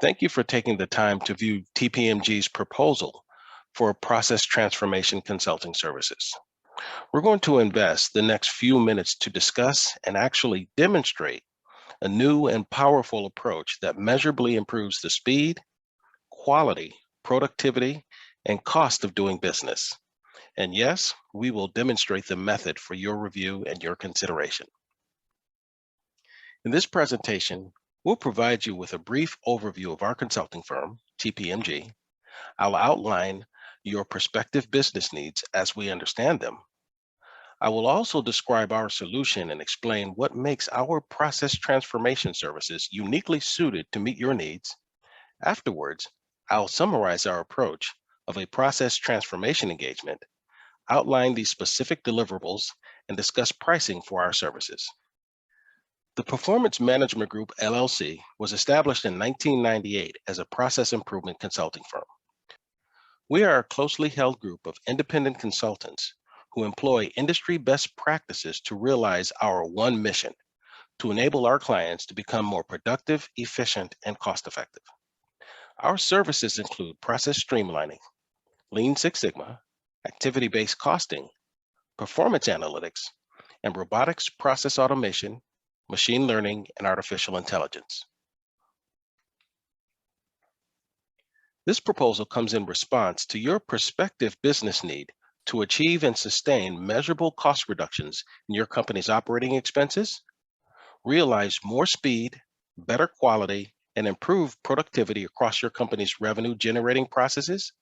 Thank you for taking the time to view TPMG's proposal for process transformation consulting services. We're going to invest the next few minutes to discuss and actually demonstrate a new and powerful approach that measurably improves the speed, quality, productivity, and cost of doing business. And yes, we will demonstrate the method for your review and your consideration. In this presentation, we'll provide you with a brief overview of our consulting firm, TPMG. I'll outline your prospective business needs as we understand them. I will also describe our solution and explain what makes our process transformation services uniquely suited to meet your needs. Afterwards, I'll summarize our approach of a process transformation engagement, outline the specific deliverables, and discuss pricing for our services. The Performance Management Group, LLC, was established in 1998 as a process improvement consulting firm. We are a closely held group of independent consultants who employ industry best practices to realize our one mission: to enable our clients to become more productive, efficient, and cost-effective. Our services include process streamlining, Lean Six Sigma, activity-based costing, performance analytics, and robotics process automation, machine learning, and artificial intelligence. This proposal comes in response to your prospective business need to achieve and sustain measurable cost reductions in your company's operating expenses, realize more speed, better quality, and improve productivity across your company's revenue-generating processes,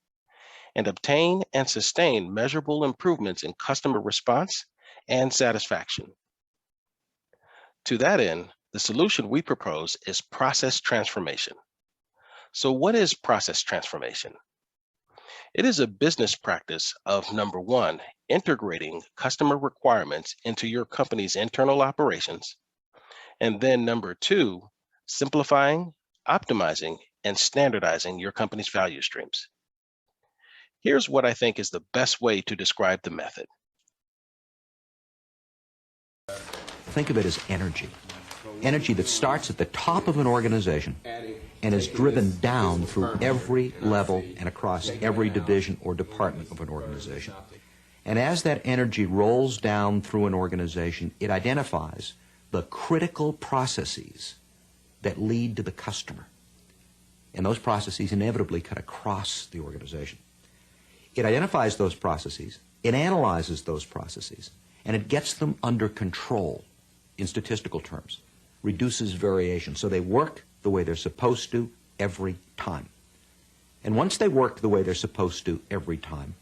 and obtain and sustain measurable improvements in customer response and satisfaction. To that end, the solution we propose is process transformation. So what is process transformation? It is a business practice of, number one, integrating customer requirements into your company's internal operations, and then number two, simplifying, optimizing, and standardizing your company's value streams. Here's what I think is the best way to describe the method. Think of it as energy. Energy that starts at the top of an organization and is driven down through every level and across every division or department of an organization. And as that energy rolls down through an organization, it identifies the critical processes that lead to the customer. And those processes inevitably cut across the organization. It identifies those processes, it analyzes those processes, and it gets them under control in statistical terms, reduces variation, so they work the way they're supposed to every time. And once they work the way they're supposed to every time,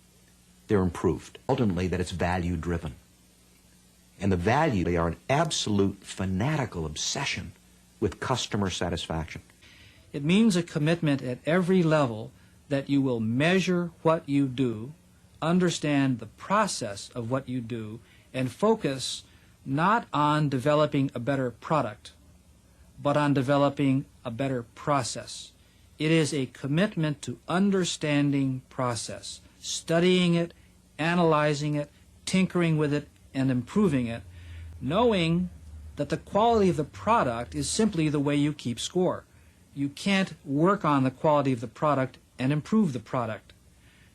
they're improved. Ultimately, that it's value-driven. And the value, they are an absolute fanatical obsession with customer satisfaction. It means a commitment at every level that you will measure what you do, understand the process of what you do, and focus not on developing a better product, but on developing a better process. It is a commitment to understanding process, studying it, analyzing it, tinkering with it, and improving it, knowing that the quality of the product is simply the way you keep score. You can't work on the quality of the product and improve the product.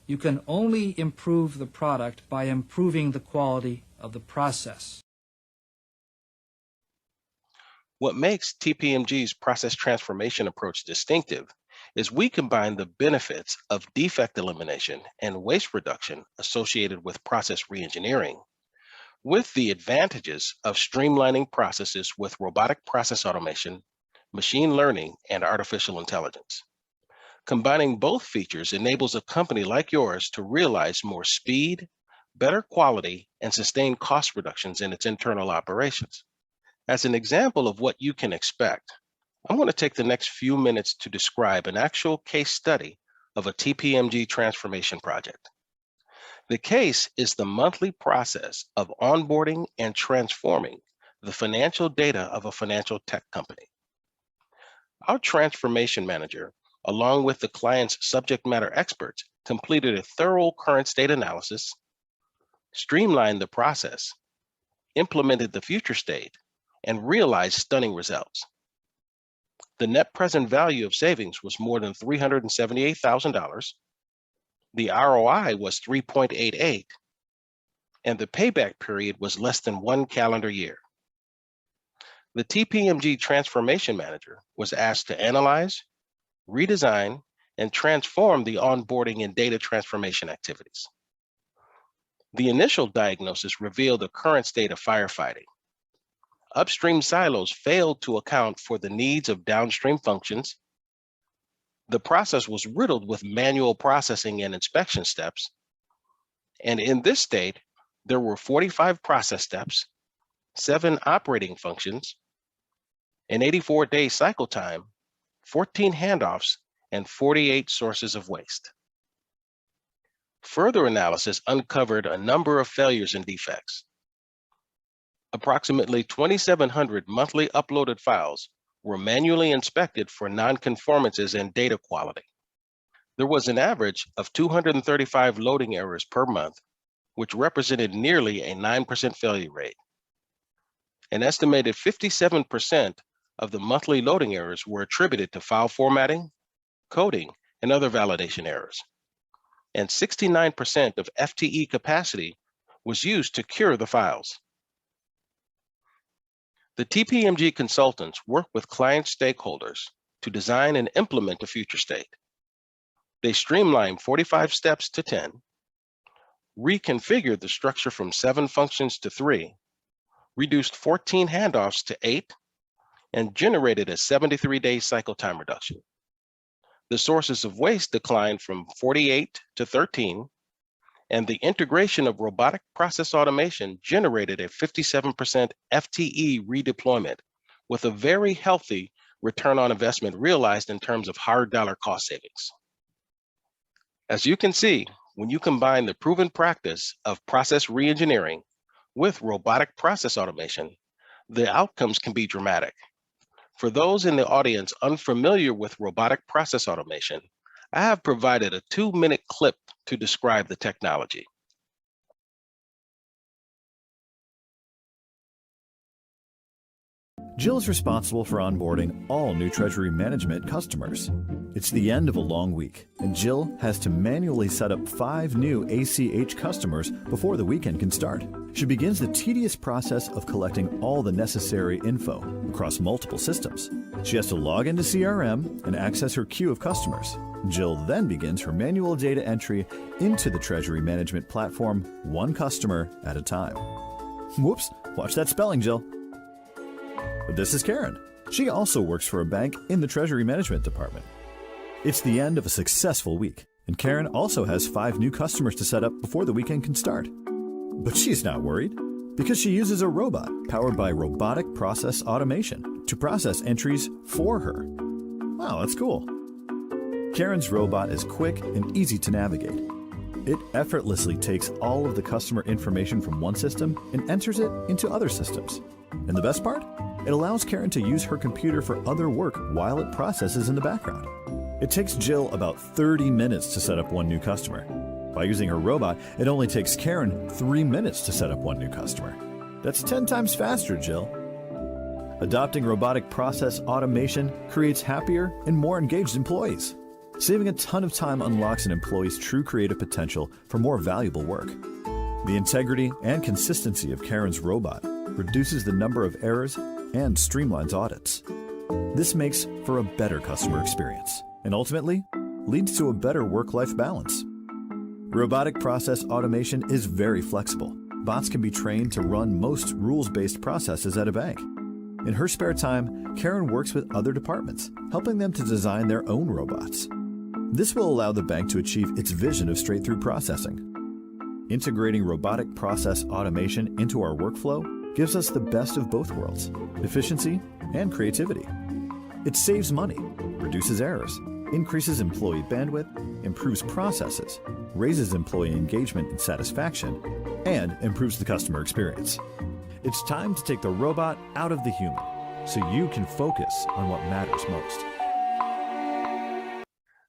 You can only improve the product by improving the quality of the process. What makes TPMG's process transformation approach distinctive is we combine the benefits of defect elimination and waste reduction associated with process reengineering with the advantages of streamlining processes with robotic process automation, machine learning, and artificial intelligence. Combining both features enables a company like yours to realize more speed, better quality, and sustain cost reductions in its internal operations. As an example of what you can expect, I'm going to take the next few minutes to describe an actual case study of a TPMG transformation project. The case is the monthly process of onboarding and transforming the financial data of a financial tech company. Our transformation manager, along with the client's subject matter experts, completed a thorough current state analysis, streamlined the process, implemented the future state, and realized stunning results. The net present value of savings was more than $378,000. The ROI was 3.88, and the payback period was less than 1 calendar year. The TPMG Transformation Manager was asked to analyze, redesign, and transform the onboarding and data transformation activities. The initial diagnosis revealed the current state of firefighting. Upstream silos failed to account for the needs of downstream functions. The process was riddled with manual processing and inspection steps. And in this state, there were 45 process steps, 7 operating functions, an 84-day cycle time, 14 handoffs, and 48 sources of waste. Further analysis uncovered a number of failures and defects. Approximately 2,700 monthly uploaded files were manually inspected for nonconformances and data quality. There was an average of 235 loading errors per month, which represented nearly a 9% failure rate. An estimated 57% of the monthly loading errors were attributed to file formatting, coding, and other validation errors. And 69% of FTE capacity was used to cure the files. The TPMG consultants work with client stakeholders to design and implement a future state. They streamlined 45 steps to 10, reconfigured the structure from 7 functions to 3, reduced 14 handoffs to 8, and generated a 73-day cycle time reduction. The sources of waste declined from 48 to 13, and the integration of robotic process automation generated a 57% FTE redeployment with a very healthy return on investment realized in terms of hard dollar cost savings. As you can see, when you combine the proven practice of process reengineering with robotic process automation, the outcomes can be dramatic. For those in the audience unfamiliar with robotic process automation, I have provided a 2-minute clip to describe the technology. Jill's responsible for onboarding all new Treasury Management customers. It's the end of a long week, and Jill has to manually set up 5 new ACH customers before the weekend can start. She begins the tedious process of collecting all the necessary info across multiple systems. She has to log into CRM and access her queue of customers. Jill then begins her manual data entry into the Treasury Management platform, one customer at a time. Whoops, watch that spelling, Jill. But this is Karen. She also works for a bank in the Treasury Management department. It's the end of a successful week, and Karen also has 5 new customers to set up before the weekend can start. But she's not worried, because she uses a robot powered by robotic process automation to process entries for her. Wow, that's cool. Karen's robot is quick and easy to navigate. It effortlessly takes all of the customer information from one system and enters it into other systems. And the best part? It allows Karen to use her computer for other work while it processes in the background. It takes Jill about 30 minutes to set up one new customer. By using her robot, it only takes Karen 3 minutes to set up one new customer. That's 10 times faster, Jill. Adopting robotic process automation creates happier and more engaged employees. Saving a ton of time unlocks an employee's true creative potential for more valuable work. The integrity and consistency of Karen's robot reduces the number of errors and streamlines audits. This makes for a better customer experience and ultimately leads to a better work-life balance. Robotic process automation is very flexible. Bots can be trained to run most rules-based processes at a bank. In her spare time, Karen works with other departments, helping them to design their own robots. This will allow the bank to achieve its vision of straight-through processing. Integrating robotic process automation into our workflow gives us the best of both worlds, efficiency and creativity. It saves money, reduces errors, increases employee bandwidth, improves processes, raises employee engagement and satisfaction, and improves the customer experience. It's time to take the robot out of the human so you can focus on what matters most.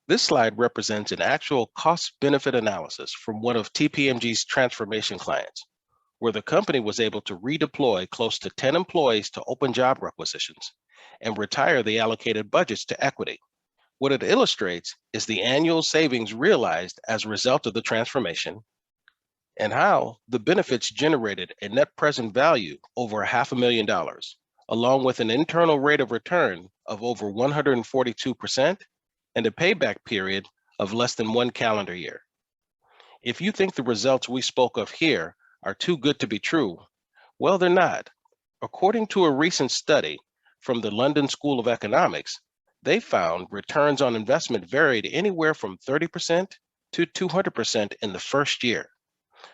This slide represents an actual cost-benefit analysis from one of TPMG's transformation clients, where the company was able to redeploy close to 10 employees to open job requisitions and retire the allocated budgets to equity. What it illustrates is the annual savings realized as a result of the transformation and how the benefits generated a net present value over $500,000, along with an internal rate of return of over 142% and a payback period of less than 1 calendar year. If you think the results we spoke of here are too good to be true, well, they're not. According to a recent study from the London School of Economics, they found returns on investment varied anywhere from 30% to 200% in the first year.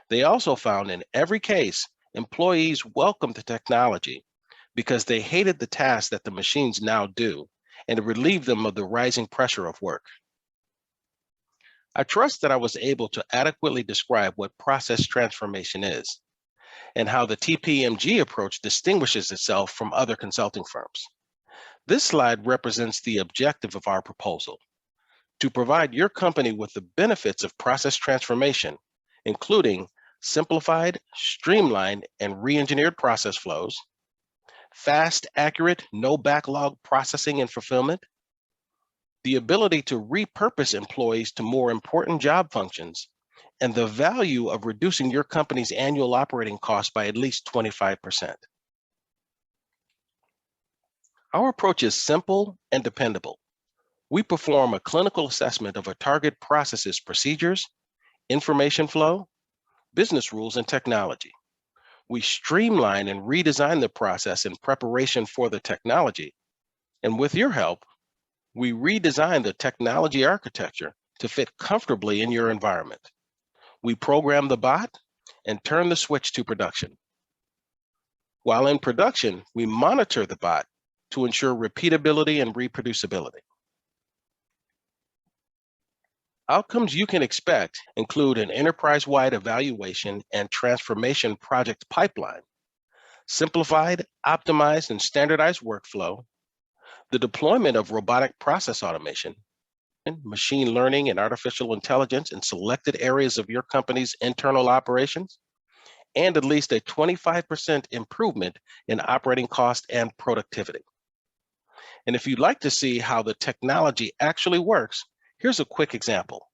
They also found in every case, employees welcomed the technology because they hated the tasks that the machines now do, and it relieved them of the rising pressure of work. I trust that I was able to adequately describe what process transformation is and how the TPMG approach distinguishes itself from other consulting firms. This slide represents the objective of our proposal: to provide your company with the benefits of process transformation, including simplified, streamlined, and re-engineered process flows, fast, accurate, no backlog processing and fulfillment, the ability to repurpose employees to more important job functions, and the value of reducing your company's annual operating costs by at least 25%. Our approach is simple and dependable. We perform a clinical assessment of a target process's procedures, information flow, business rules, and technology. We streamline and redesign the process in preparation for the technology. And with your help, we redesign the technology architecture to fit comfortably in your environment. We program the bot and turn the switch to production. While in production, we monitor the bot to ensure repeatability and reproducibility. Outcomes you can expect include an enterprise-wide evaluation and transformation project pipeline, simplified, optimized, and standardized workflow, the deployment of robotic process automation, machine learning and artificial intelligence in selected areas of your company's internal operations, and at least a 25% improvement in operating cost and productivity. And if you'd like to see how the technology actually works, here's a quick example.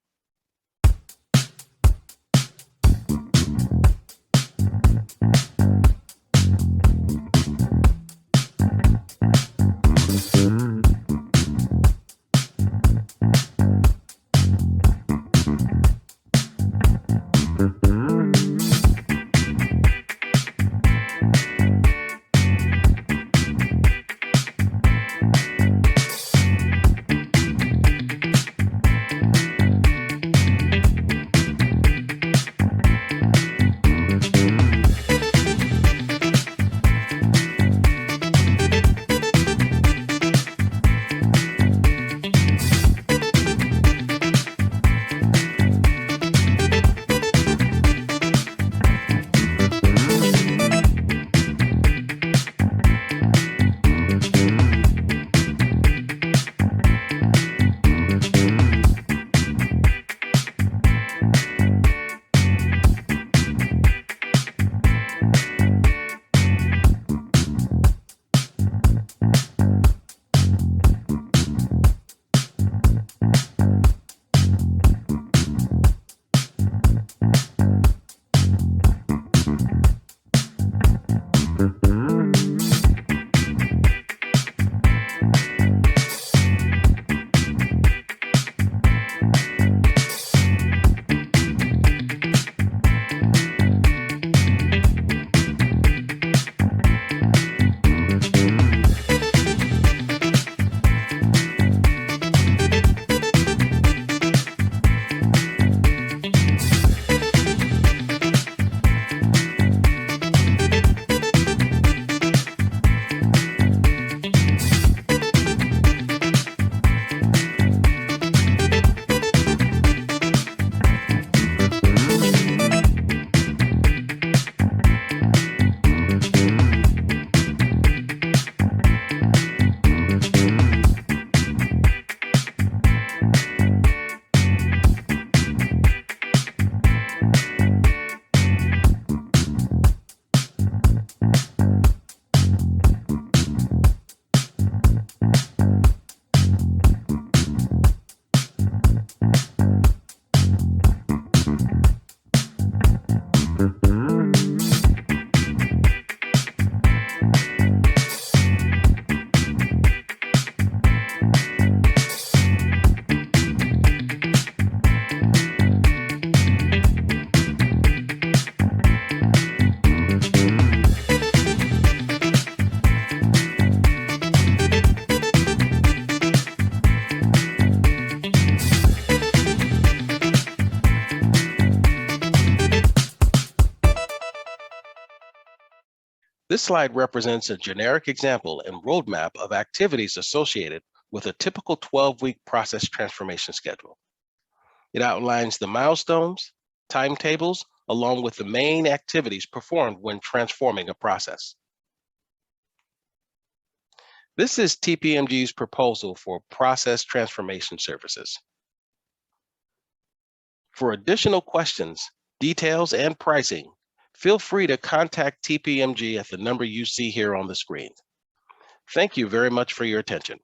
This slide represents a generic example and roadmap of activities associated with a typical 12-week process transformation schedule. It outlines the milestones, timetables, along with the main activities performed when transforming a process. This is TPMG's proposal for process transformation services. For additional questions, details, and pricing, feel free to contact TPMG at the number you see here on the screen. Thank you very much for your attention.